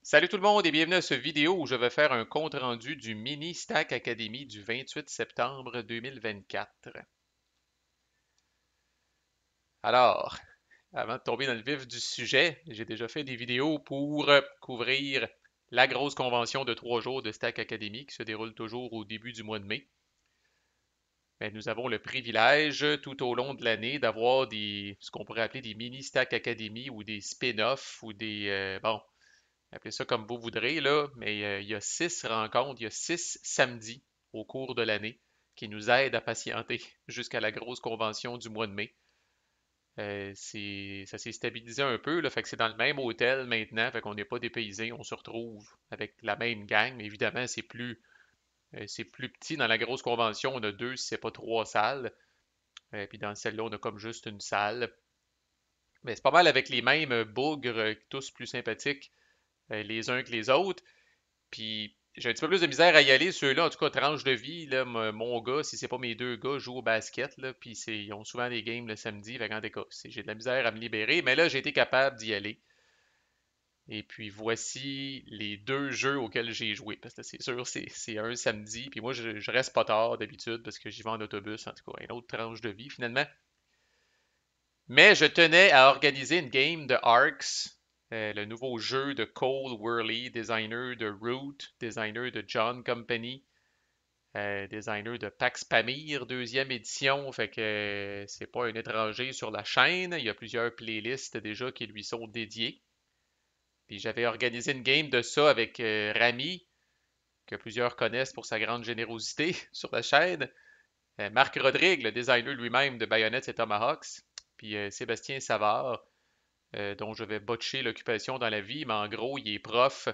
Salut tout le monde et bienvenue à cette vidéo où je vais faire un compte-rendu du Mini Stack Academy du 28 septembre 2024. Alors, avant de tomber dans le vif du sujet, j'ai déjà fait des vidéos pour couvrir la grosse convention de 3 jours de Stack Academy qui se déroule toujours au début du mois de mai. Mais nous avons le privilège tout au long de l'année d'avoir ce qu'on pourrait appeler des mini Stack Academy ou des spin-offs ou bon, appelez ça comme vous voudrez, là, mais il y a 6 rencontres, il y a 6 samedis au cours de l'année qui nous aident à patienter jusqu'à la grosse convention du mois de mai. Ça s'est stabilisé un peu, là, fait que c'est dans le même hôtel maintenant, fait qu'on n'est pas dépaysé, on se retrouve avec la même gang, mais évidemment, c'est plus petit. Dans la grosse convention, on a deux, si c'est pas trois salles, puis dans celle-là, on a comme juste une salle. Mais c'est pas mal avec les mêmes bougres, tous plus sympathiques les uns que les autres. Puis j'ai un petit peu plus de misère à y aller, ceux-là, en tout cas, tranche de vie, là, mon gars, si c'est pas mes deux gars, jouent au basket, là, puis ils ont souvent des games le samedi, fait qu'en tout cas, j'ai de la misère à me libérer, mais là, j'ai été capable d'y aller. Et puis voici les deux jeux auxquels j'ai joué, parce que c'est sûr, c'est un samedi, puis moi, je reste pas tard d'habitude, parce que j'y vais en autobus, en tout cas, une autre tranche de vie, finalement. Mais je tenais à organiser une game de Arcs, le nouveau jeu de Cole Worley, designer de Root, designer de John Company, designer de Pax Pamir, deuxième édition. Fait que c'est pas un étranger sur la chaîne. Il y a plusieurs playlists déjà qui lui sont dédiées. Puis j'avais organisé une game de ça avec Rami, que plusieurs connaissent pour sa grande générosité sur la chaîne. Marc Rodrigue, le designer lui-même de Bayonets et Tomahawks. Puis Sébastien Savard, dont je vais botcher l'occupation dans la vie, mais en gros, il est prof. Tu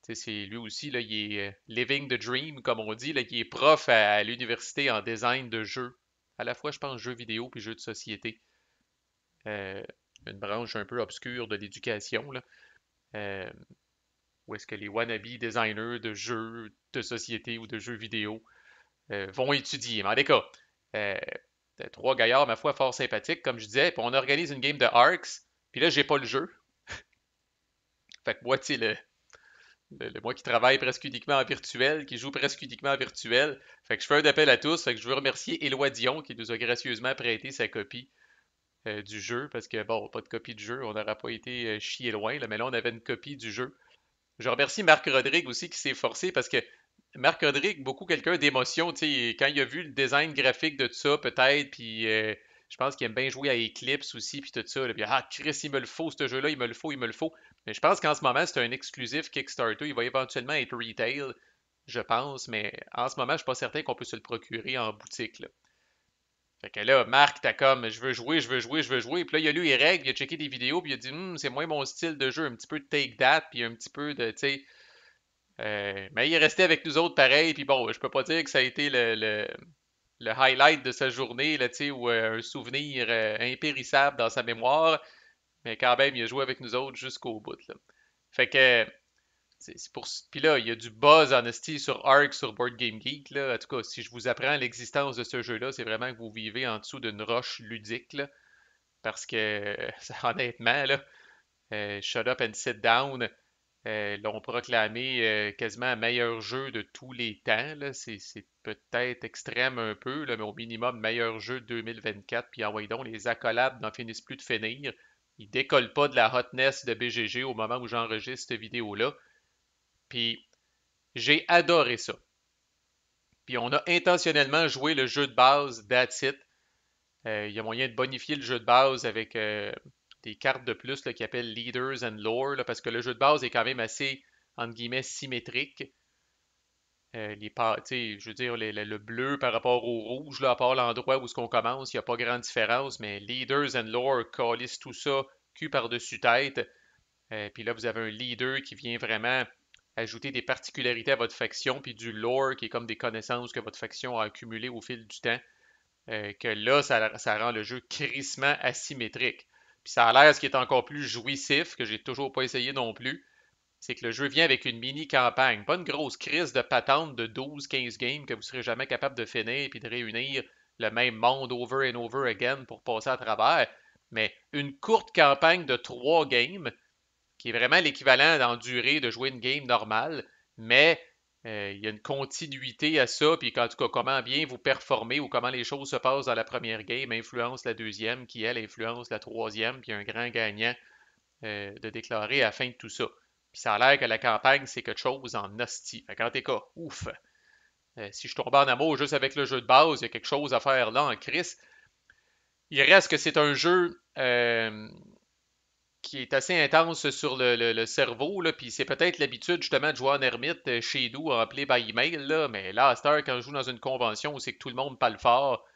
sais, c'est lui aussi, là, il est living the dream, comme on dit, là, il est prof à l'université en design de jeux. À la fois, je pense, jeux vidéo puis jeux de société. Euh, une branche un peu obscure de l'éducation, là, euh, où est-ce que les wannabe designers de jeux de société ou de jeux vidéo vont étudier. Mais en tout cas, euh, trois gaillards, ma foi, fort sympathiques, comme je disais. Puis on organise une game de Arcs. Puis là, j'ai pas le jeu. Fait que moi, tu sais, moi qui travaille presque uniquement en virtuel, qui joue presque uniquement en virtuel. Fait que je fais un appel à tous. Fait que je veux remercier Éloi Dion qui nous a gracieusement prêté sa copie du jeu. Parce que bon, pas de copie du jeu, on n'aurait pas été chier loin, là, mais là, on avait une copie du jeu. Je remercie Marc Rodrigue aussi qui s'est forcé parce que Marc Rodrigue, beaucoup quelqu'un d'émotion, tu sais, quand il a vu le design graphique de tout ça, peut-être, puis je pense qu'il aime bien jouer à Eclipse aussi, puis tout ça, là, puis ah, Chris, il me le faut, ce jeu-là, il me le faut, il me le faut. Mais je pense qu'en ce moment, c'est un exclusif Kickstarter, il va éventuellement être retail, je pense, mais en ce moment, je suis pas certain qu'on peut se le procurer en boutique, là. Fait que là, Marc, t'as comme, je veux jouer, je veux jouer, je veux jouer. Puis là, il a lu les règles, il a checké des vidéos, puis il a dit, c'est moins mon style de jeu, un petit peu de take that, puis un petit peu de, tu sais, mais il est resté avec nous autres pareil, puis bon, je peux pas dire que ça a été le highlight de sa journée, là, tu sais, ou un souvenir impérissable dans sa mémoire, mais quand même, il a joué avec nous autres jusqu'au bout, là. Fait que, c'est pour... Puis là, il y a du buzz honesty sur Ark, sur Board Game Geek, là. En tout cas, si je vous apprends l'existence de ce jeu-là, c'est vraiment que vous vivez en dessous d'une roche ludique, là, parce que, honnêtement, là, Shut Up and Sit Down, l'ont proclamé quasiment meilleur jeu de tous les temps, là. C'est peut-être extrême un peu, là, mais au minimum meilleur jeu de 2024. Puis envoyez donc, les accolades n'en finissent plus de finir. Ils décollent pas de la hotness de BGG au moment où j'enregistre cette vidéo-là. Puis j'ai adoré ça. Puis on a intentionnellement joué le jeu de base That's It. Il y a moyen de bonifier le jeu de base avec des cartes de plus là, qui appellent Leaders and Lore, là, parce que le jeu de base est quand même assez, entre guillemets, symétrique. Je veux dire, le bleu par rapport au rouge, là, à part l'endroit où ce qu'on commence, il n'y a pas grande différence, mais Leaders and Lore calissent tout ça cul par-dessus tête. Puis là, vous avez un leader qui vient vraiment ajouter des particularités à votre faction, puis du lore qui est comme des connaissances que votre faction a accumulées au fil du temps. Que là, ça rend le jeu crissement asymétrique. Puis ça a l'air ce qui est encore plus jouissif, que j'ai toujours pas essayé non plus, c'est que le jeu vient avec une mini-campagne. Pas une grosse crise de patente de 12-15 games que vous serez jamais capable de finir puis de réunir le même monde over and over again pour passer à travers, mais une courte campagne de 3 games qui est vraiment l'équivalent en durée de jouer une game normale, mais il y a une continuité à ça, puis en tout cas, comment bien vous performez ou comment les choses se passent dans la première game influence la deuxième, qui elle influence la troisième, puis un grand gagnant de déclarer à la fin de tout ça. Puis ça a l'air que la campagne, c'est quelque chose en hostie. Fait qu'en tout cas, ouf! Si je tombe en amour juste avec le jeu de base, il y a quelque chose à faire là en crise. Il reste que c'est un jeu qui est assez intense sur le cerveau, là, puis c'est peut-être l'habitude justement de jouer en ermite chez nous, appelé by email, là, mais là, à cette heure, quand je joue dans une convention où c'est que tout le monde parle fort,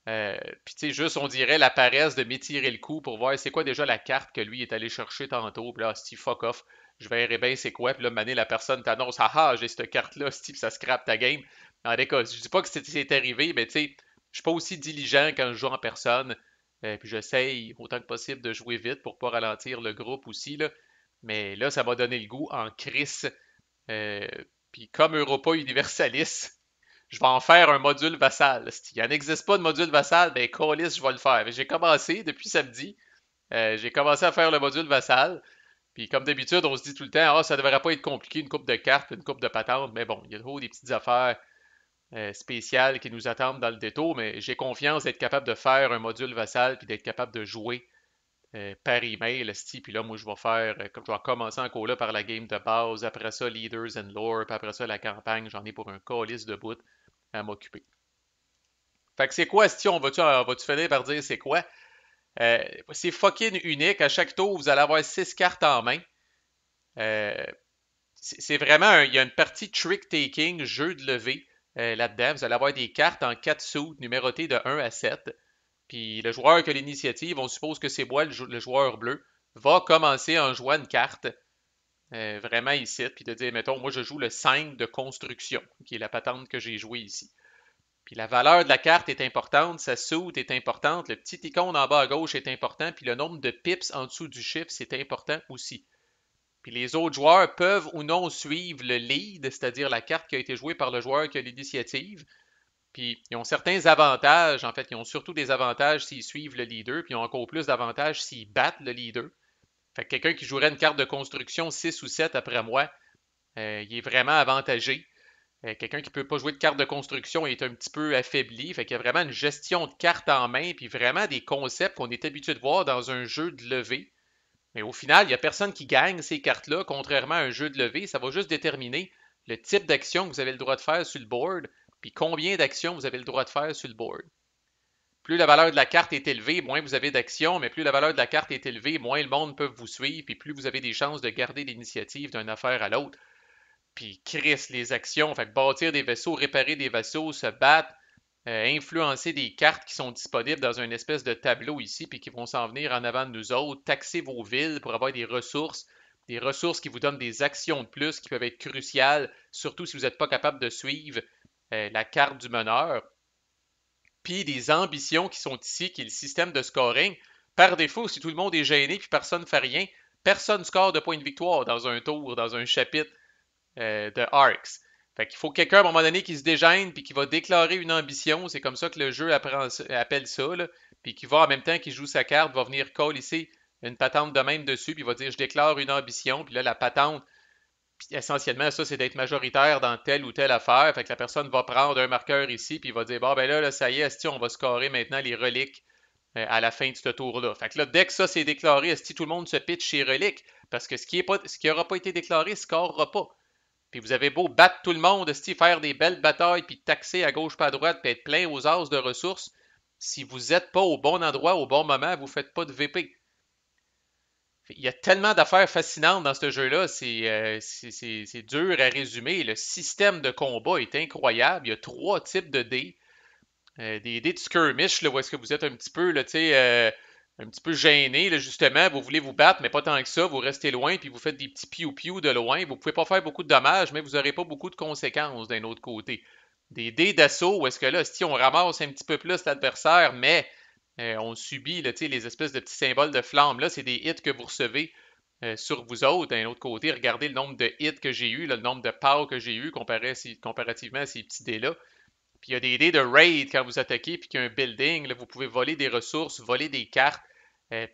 puis tu sais, juste on dirait la paresse de m'étirer le coup pour voir c'est quoi déjà la carte que lui est allé chercher tantôt, puis là, si fuck off, je verrai bien c'est quoi, puis là, mané, la personne t'annonce, ah ah, j'ai cette carte-là, puis ça scrape ta game. En tout cas, je dis pas que c'est arrivé, mais tu sais, je suis pas aussi diligent quand je joue en personne. Puis j'essaye autant que possible de jouer vite pour pas ralentir le groupe aussi, là. Mais là, ça m'a donné le goût en crise. Euh, Puis comme Europa Universalis, je vais en faire un module vassal. S'il n'y en existe pas de module vassal, ben Callis, je vais le faire. J'ai commencé depuis samedi. J'ai commencé à faire le module vassal. Puis comme d'habitude, on se dit tout le temps, ah, ça devrait pas être compliqué, une coupe de cartes, une coupe de patentes. Mais bon, il y a trop des petites affaires spéciales qui nous attendent dans le détour, mais j'ai confiance d'être capable de faire un module vassal puis d'être capable de jouer par email, puis là, moi, je vais faire, comme je vais commencer encore là par la game de base, après ça, Leaders and Lore, puis après ça, la campagne, j'en ai pour un calice de bout à m'occuper. Fait que c'est quoi, Sti, on va-tu finir par dire c'est quoi? C'est fucking unique. À chaque tour, vous allez avoir 6 cartes en main. Euh, c'est vraiment, il y a une partie trick-taking, jeu de levée là-dedans. Vous allez avoir des cartes en 4 sous, numérotées de 1 à 7. Puis le joueur qui a l'initiative, on suppose que c'est moi, le joueur bleu, va commencer en jouant une carte, vraiment ici, puis de dire, mettons, moi je joue le 5 de construction, qui est la patente que j'ai jouée ici. Puis la valeur de la carte est importante, sa suite est importante, le petit icône en bas à gauche est important, puis le nombre de pips en dessous du chiffre, c'est important aussi. Puis les autres joueurs peuvent ou non suivre le lead, c'est-à-dire la carte qui a été jouée par le joueur qui a l'initiative. Puis ils ont certains avantages, en fait, ils ont surtout des avantages s'ils suivent le leader, puis ils ont encore plus d'avantages s'ils battent le leader. Fait que quelqu'un qui jouerait une carte de construction 6 ou 7 après moi, il est vraiment avantagé. Quelqu'un qui ne peut pas jouer de carte de construction est un petit peu affaibli. Fait qu'il y a vraiment une gestion de cartes en main, puis vraiment des concepts qu'on est habitué de voir dans un jeu de levée. Mais au final, il n'y a personne qui gagne ces cartes-là, contrairement à un jeu de levée. Ça va juste déterminer le type d'action que vous avez le droit de faire sur le board, puis combien d'actions vous avez le droit de faire sur le board. Plus la valeur de la carte est élevée, moins vous avez d'actions, mais plus la valeur de la carte est élevée, moins le monde peut vous suivre, puis plus vous avez des chances de garder l'initiative d'une affaire à l'autre. Puis Chris, les actions, fait que bâtir des vaisseaux, réparer des vaisseaux, se battre, influencer des cartes qui sont disponibles dans une espèce de tableau ici, puis qui vont s'en venir en avant de nous autres, taxer vos villes pour avoir des ressources qui vous donnent des actions de plus qui peuvent être cruciales, surtout si vous n'êtes pas capable de suivre la carte du meneur. Puis des ambitions qui sont ici, qui est le système de scoring. Par défaut, si tout le monde est gêné puis personne ne fait rien, personne ne score de points de victoire dans un tour, dans un chapitre de Arcs. Fait qu'il faut quelqu'un à un moment donné qui se dégêne puis qui va déclarer une ambition. C'est comme ça que le jeu appelle ça. Là. Puis qui va en même temps qu'il joue sa carte, va venir call ici une patente de même dessus, puis il va dire je déclare une ambition. Puis là, la patente, puis essentiellement, ça, c'est d'être majoritaire dans telle ou telle affaire. Fait que la personne va prendre un marqueur ici, puis il va dire bon, ben là, ça y est, esti, on va scorer maintenant les reliques à la fin de ce tour-là. Fait que là, dès que ça c'est déclaré, esti, tout le monde se pitch chez reliques, parce que ce qui n'aura pas été déclaré ne scorera pas. Puis vous avez beau battre tout le monde, esti, faire des belles batailles, puis taxer à gauche pas à droite, puis être plein aux as de ressources, si vous n'êtes pas au bon endroit, au bon moment, vous ne faites pas de VP. Il y a tellement d'affaires fascinantes dans ce jeu-là, c'est dur à résumer. Le système de combat est incroyable. Il y a 3 types de dés. Des dés de skirmish, là, où est-ce que vous êtes un petit peu, là, un petit peu gêné, là, justement, vous voulez vous battre, mais pas tant que ça, vous restez loin, puis vous faites des petits piou-piou de loin. Vous pouvez pas faire beaucoup de dommages, mais vous n'aurez pas beaucoup de conséquences d'un autre côté. Des dés d'assaut, où est-ce que là, si on ramasse un petit peu plus l'adversaire, mais on subit là, les espèces de petits symboles de flamme. Là, c'est des hits que vous recevez sur vous autres. D'un autre côté, regardez le nombre de hits que j'ai eu, le nombre de power que j'ai eu comparativement à ces petits dés-là. Puis il y a des dés de raid quand vous attaquez, puis qu'il y a un building. Là, vous pouvez voler des ressources, voler des cartes,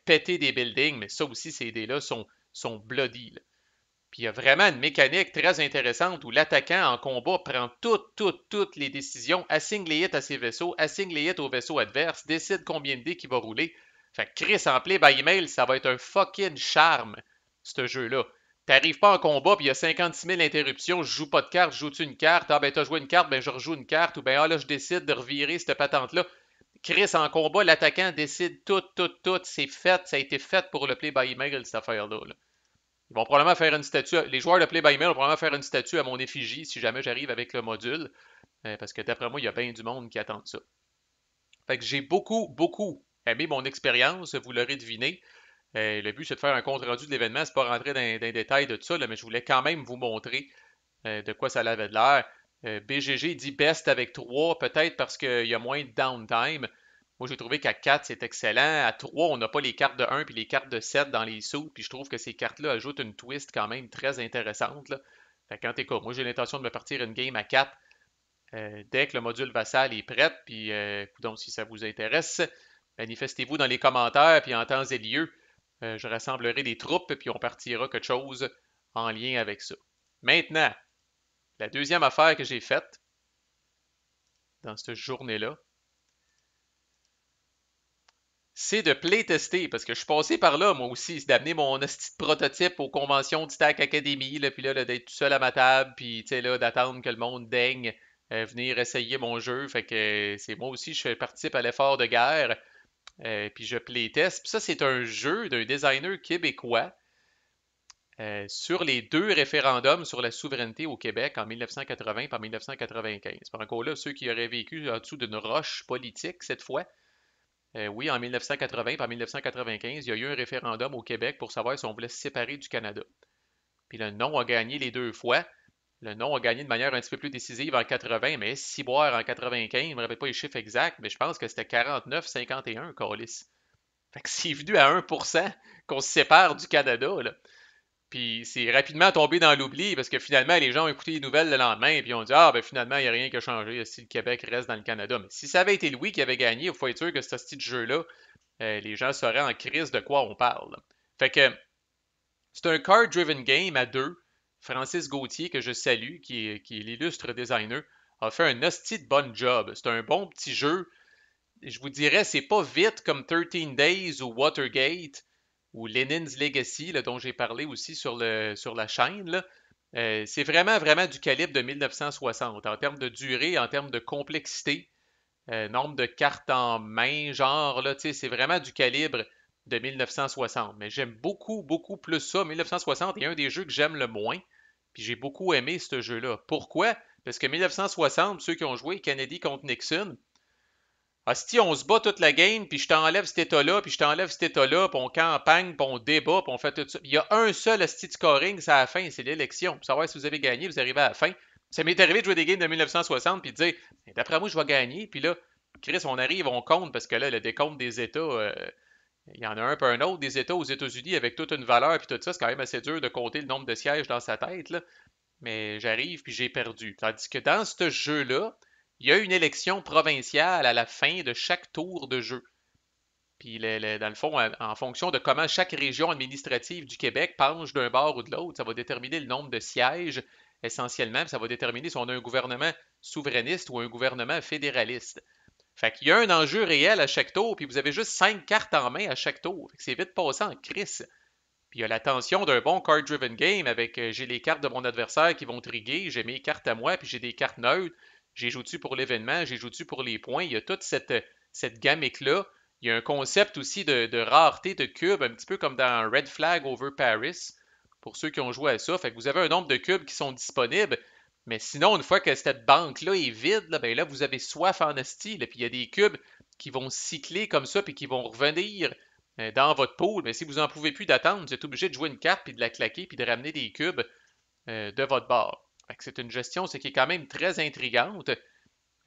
péter des buildings. Mais ça aussi, ces dés-là sont sont bloody, là. Puis il y a vraiment une mécanique très intéressante où l'attaquant en combat prend toutes les décisions, assigne les hits à ses vaisseaux, assigne les hits au vaisseau adverse, décide combien de dés qu'il va rouler. Fait que Chris, en play by email, ça va être un fucking charme, ce jeu-là. T'arrives pas en combat, puis il y a 56 000 interruptions, je joue pas de carte, je joue-tu une carte? Ah ben t'as joué une carte, ben je rejoue une carte, ou ben ah là je décide de revirer cette patente-là. Chris, en combat, l'attaquant décide tout, c'est fait, ça a été fait pour le play by email, cette affaire-là, là. Ils vont probablement faire une statue. Les joueurs de Play by Mail vont probablement faire une statue à mon effigie si jamais j'arrive avec le module. Parce que d'après moi, il y a bien du monde qui attend ça. Fait que j'ai beaucoup aimé mon expérience, vous l'aurez deviné. Le but, c'est de faire un compte-rendu de l'événement. C'est pas rentrer dans les détails de tout ça, là, mais je voulais quand même vous montrer de quoi ça avait de l'air. BGG dit best avec 3, peut-être parce qu'il y a moins de downtime. Moi, j'ai trouvé qu'à 4, c'est excellent. À 3, on n'a pas les cartes de 1 puis les cartes de 7 dans les sous. Puis je trouve que ces cartes-là ajoutent une twist quand même très intéressante, là. Fait que quand t'écoutes, moi, j'ai l'intention de me partir une game à 4 dès que le module vassal est prêt. Puis, donc, si ça vous intéresse, manifestez-vous dans les commentaires. Puis en temps et lieu, je rassemblerai des troupes. Puis on partira quelque chose en lien avec ça. Maintenant, la deuxième affaire que j'ai faite dans cette journée-là, c'est de playtester, parce que je suis passé par là, moi aussi, c'est d'amener mon petit prototype aux conventions du Stack Academy, là, puis là, d'être tout seul à ma table, puis tu sais, là, d'attendre que le monde daigne venir essayer mon jeu. Fait que c'est moi aussi, je participe à l'effort de guerre, puis je playtest. Puis ça, c'est un jeu d'un designer québécois sur les deux référendums sur la souveraineté au Québec en 1980 et en 1995. Par encore là, ceux qui auraient vécu en dessous d'une roche politique cette fois, oui, en 1980 et en 1995, il y a eu un référendum au Québec pour savoir si on voulait se séparer du Canada. Puis le non a gagné les deux fois. Le non a gagné de manière un petit peu plus décisive en 80, mais si boire en 95, je ne me rappelle pas les chiffres exacts, mais je pense que c'était 49-51, Callis. Fait que c'est venu à 1% qu'on se sépare du Canada, là. Puis c'est rapidement tombé dans l'oubli parce que finalement, les gens ont écouté les nouvelles le lendemain et ont dit ah, ben finalement, il n'y a rien qui a changé si le Québec reste dans le Canada. Mais si ça avait été Louis qui avait gagné, il faut être sûr que ce style de jeu-là, les gens sauraient en crise de quoi on parle. Fait que c'est un card-driven game à deux. Francis Gauthier, que je salue, qui est l'illustre designer, a fait un hostie de bon job. C'est un bon petit jeu. Je vous dirais, c'est pas vite comme 13 Days ou Watergate ou Lenin's Legacy, là, dont j'ai parlé aussi sur la chaîne, là. C'est vraiment du calibre de 1960 en termes de durée, en termes de complexité, nombre de cartes en main, genre, là, c'est vraiment du calibre de 1960. Mais j'aime beaucoup plus ça. 1960 est un des jeux que j'aime le moins, puis j'ai beaucoup aimé ce jeu-là. Pourquoi? Parce que 1960, ceux qui ont joué Kennedy contre Nixon, si on se bat toute la game, puis je t'enlève cet état-là, puis je t'enlève cet état-là, puis on campagne, puis on débat, puis on fait tout ça. Il y a un seul asti de scoring, c'est à la fin, c'est l'élection. Pour savoir si vous avez gagné, vous arrivez à la fin. Ça m'est arrivé de jouer des games de 1960, puis de dire, d'après moi, je vais gagner, puis là, Chris, on arrive, on compte, parce que là, le décompte des États, il y en a un peu un autre, des États aux États-Unis avec toute une valeur, puis tout ça, c'est quand même assez dur de compter le nombre de sièges dans sa tête, là. Mais j'arrive, puis j'ai perdu. Tandis que dans ce jeu-là, il y a une élection provinciale à la fin de chaque tour de jeu. Puis, dans le fond, en fonction de comment chaque région administrative du Québec penche d'un bord ou de l'autre, ça va déterminer le nombre de sièges essentiellement, puis ça va déterminer si on a un gouvernement souverainiste ou un gouvernement fédéraliste. Fait qu'il y a un enjeu réel à chaque tour, puis vous avez juste 5 cartes en main à chaque tour. Fait que c'est vite passé en crise. Puis il y a la tension d'un bon card-driven game avec j'ai les cartes de mon adversaire qui vont triguer, j'ai mes cartes à moi, puis j'ai des cartes neutres. J'ai joué-tu pour l'événement, j'ai joué-tu pour les points. Il y a toute cette gamique-là. Il y a un concept aussi de rareté de cubes, un petit peu comme dans Red Flag Over Paris, pour ceux qui ont joué à ça. Fait que vous avez un nombre de cubes qui sont disponibles, mais sinon, une fois que cette banque-là est vide, là, ben là, vous avez soif en esti, là, puis il y a des cubes qui vont cycler comme ça, puis qui vont revenir dans votre pool. Mais si vous n'en pouvez plus d'attendre, vous êtes obligé de jouer une carte, puis de la claquer, puis de ramener des cubes de votre bord. C'est une gestion qui est quand même très intrigante.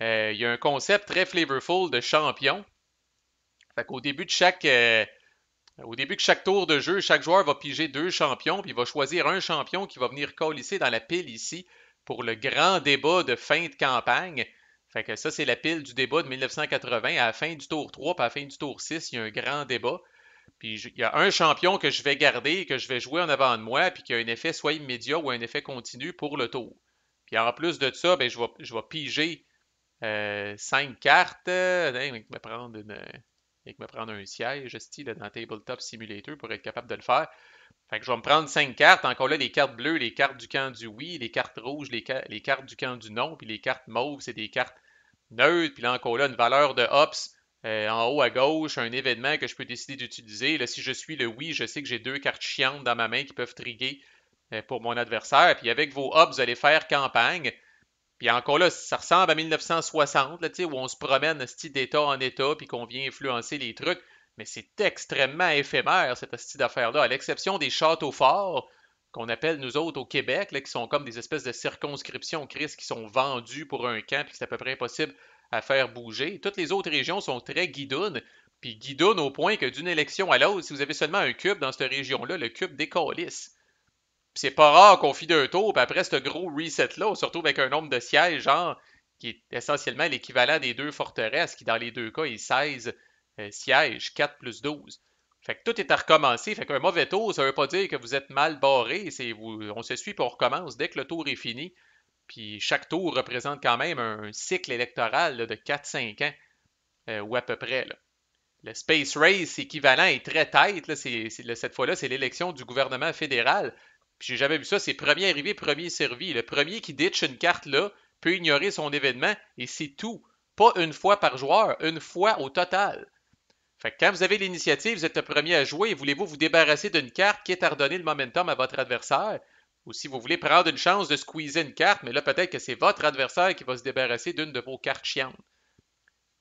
Il y a un concept très flavorful de champion. Fait qu'au début de chaque tour de jeu, chaque joueur va piger deux champions, puis il va choisir un champion qui va venir colisser dans la pile ici pour le grand débat de fin de campagne. Fait que ça, c'est la pile du débat de 1980. À la fin du tour 3 puis à la fin du tour 6, il y a un grand débat. Puis il y a un champion que je vais garder, que je vais jouer en avant de moi, puis qui a un effet soit immédiat ou un effet continu pour le tour. Puis en plus de ça, ben, je vais piger 5 cartes. Il me prendre me prendre un siège style dans Tabletop Simulator pour être capable de le faire. Fait que je vais me prendre 5 cartes. Encore là, les cartes bleues, les cartes du camp du oui, les cartes rouges, les cartes du camp du non, puis les cartes mauves, c'est des cartes neutres. Puis là, encore là, une valeur de hops en haut à gauche, un événement que je peux décider d'utiliser. Là, si je suis le oui, je sais que j'ai 2 cartes chiantes dans ma main qui peuvent triguer pour mon adversaire. Puis avec vos hops, vous allez faire campagne. Puis encore là, ça ressemble à 1960, là, où on se promène d'État en État, puis qu'on vient influencer les trucs. Mais c'est extrêmement éphémère, cette style d'affaire-là, à l'exception des châteaux forts, qu'on appelle nous autres au Québec, là, qui sont comme des espèces de circonscriptions, Chris, qui sont vendus pour un camp, puis c'est à peu près impossible à faire bouger. Toutes les autres régions sont très guidounes, puis guidounes au point que d'une élection à l'autre, si vous avez seulement un cube dans cette région-là, le cube décalisse. C'est pas rare qu'on finit un tour, puis après ce gros reset-là, on se retrouve avec un nombre de sièges, genre, qui est essentiellement l'équivalent des 2 forteresses, qui dans les 2 cas est 16 sièges, 4 plus 12. Fait que tout est à recommencer. Fait qu'un mauvais tour, ça veut pas dire que vous êtes mal barré. On se suit puis on recommence dès que le tour est fini. Puis chaque tour représente quand même un cycle électoral là, de 4-5 ans, ou à peu près. Là. Le Space Race équivalent est très tight. Là, cette fois-là, c'est l'élection du gouvernement fédéral. Puis j'ai jamais vu ça. C'est premier arrivé, premier servi. Le premier qui ditch une carte là peut ignorer son événement et c'est tout. Pas une fois par joueur, une fois au total. Fait que quand vous avez l'initiative, vous êtes le premier à jouer et voulez-vous vous débarrasser d'une carte qui est à redonner le momentum à votre adversaire, ou si vous voulez prendre une chance de squeezer une carte, mais là peut-être que c'est votre adversaire qui va se débarrasser d'une de vos cartes chiantes.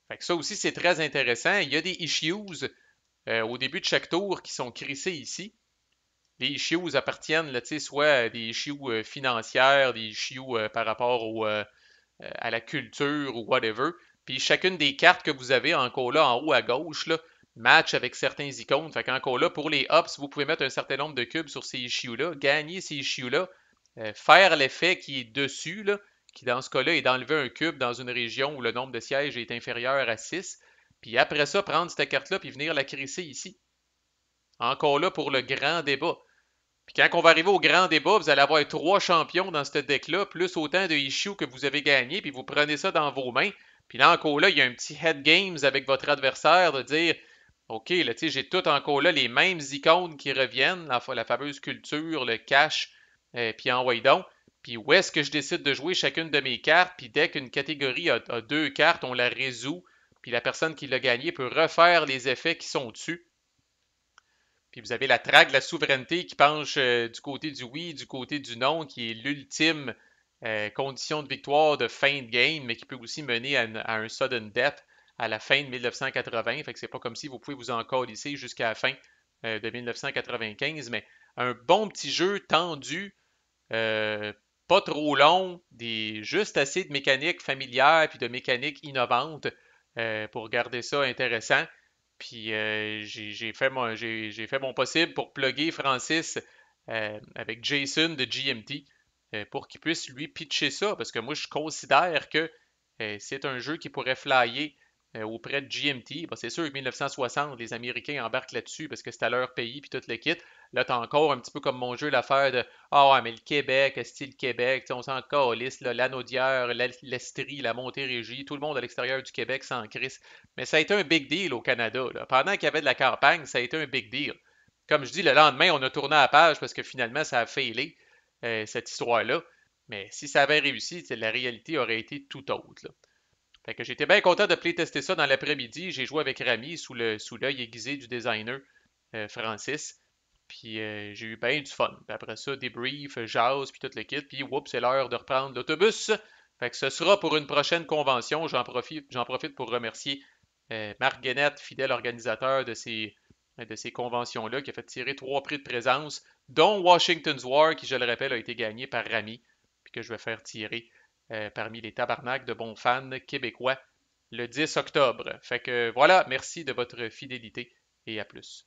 Fait que ça aussi, c'est très intéressant. Il y a des issues au début de chaque tour qui sont crissés ici. Les issues appartiennent là, soit à des issues financières, des issues par rapport à la culture ou whatever. Puis chacune des cartes que vous avez encore là en haut à gauche là, match avec certains icônes. Fait qu'encore là, pour les ups, vous pouvez mettre un certain nombre de cubes sur ces issues-là, gagner ces issues-là, faire l'effet qui est dessus, là, qui dans ce cas-là est d'enlever un cube dans une région où le nombre de sièges est inférieur à 6. Puis après ça, prendre cette carte-là puis venir la crisser ici. Encore là pour le grand débat. Puis quand on va arriver au grand débat, vous allez avoir 3 champions dans ce deck-là, plus autant de issues que vous avez gagné, puis vous prenez ça dans vos mains. Puis là, encore là, il y a un petit head games avec votre adversaire de dire OK, là, tu sais, j'ai tout encore là les mêmes icônes qui reviennent, la fameuse culture, le cash, puis en donc. Puis où est-ce que je décide de jouer chacune de mes cartes, puis dès qu'une catégorie a 2 cartes, on la résout, puis la personne qui l'a gagné peut refaire les effets qui sont dessus. Puis vous avez la traque de la souveraineté qui penche du côté du oui, du côté du non, qui est l'ultime condition de victoire de fin de game, mais qui peut aussi mener à un sudden death à la fin de 1980. Fait que c'est pas comme si vous pouvez vous en colisser jusqu'à la fin de 1995, mais un bon petit jeu tendu, euh, pas trop long, juste assez de mécaniques familières puis de mécaniques innovantes pour garder ça intéressant. Puis j'ai fait mon possible pour plugger Francis avec Jason de GMT pour qu'il puisse lui pitcher ça, parce que moi je considère que c'est un jeu qui pourrait flyer auprès de GMT. Bon, c'est sûr que 1960, les Américains embarquent là-dessus parce que c'est à leur pays puis tout le kit. Là, t'as encore un petit peu comme mon jeu l'affaire de Ah ouais, mais le Québec, style Québec, on s'en calisse, l'Anaudière, l'Estrie, la Montérégie, tout le monde à l'extérieur du Québec s'en crisse. Mais ça a été un big deal au Canada. Là. Pendant qu'il y avait de la campagne, ça a été un big deal. Comme je dis, le lendemain, on a tourné à la page parce que finalement, ça a failé, cette histoire-là. Mais si ça avait réussi, la réalité aurait été tout autre. Là. Fait que j'étais bien content de playtester ça dans l'après-midi. J'ai joué avec Rami sous l'œil aiguisé du designer Francis. Puis j'ai eu bien du fun. Puis après ça, débrief, jazz, puis tout le kit. Puis whoop, c'est l'heure de reprendre l'autobus. Fait que ce sera pour une prochaine convention. J'en profite pour remercier Marc Guenette, fidèle organisateur de ces conventions-là, qui a fait tirer 3 prix de présence, dont Washington's War, qui, je le rappelle, a été gagné par Rami, puis que je vais faire tirer parmi les tabarnaks de bons fans québécois le 10 octobre. Fait que voilà, merci de votre fidélité et à plus.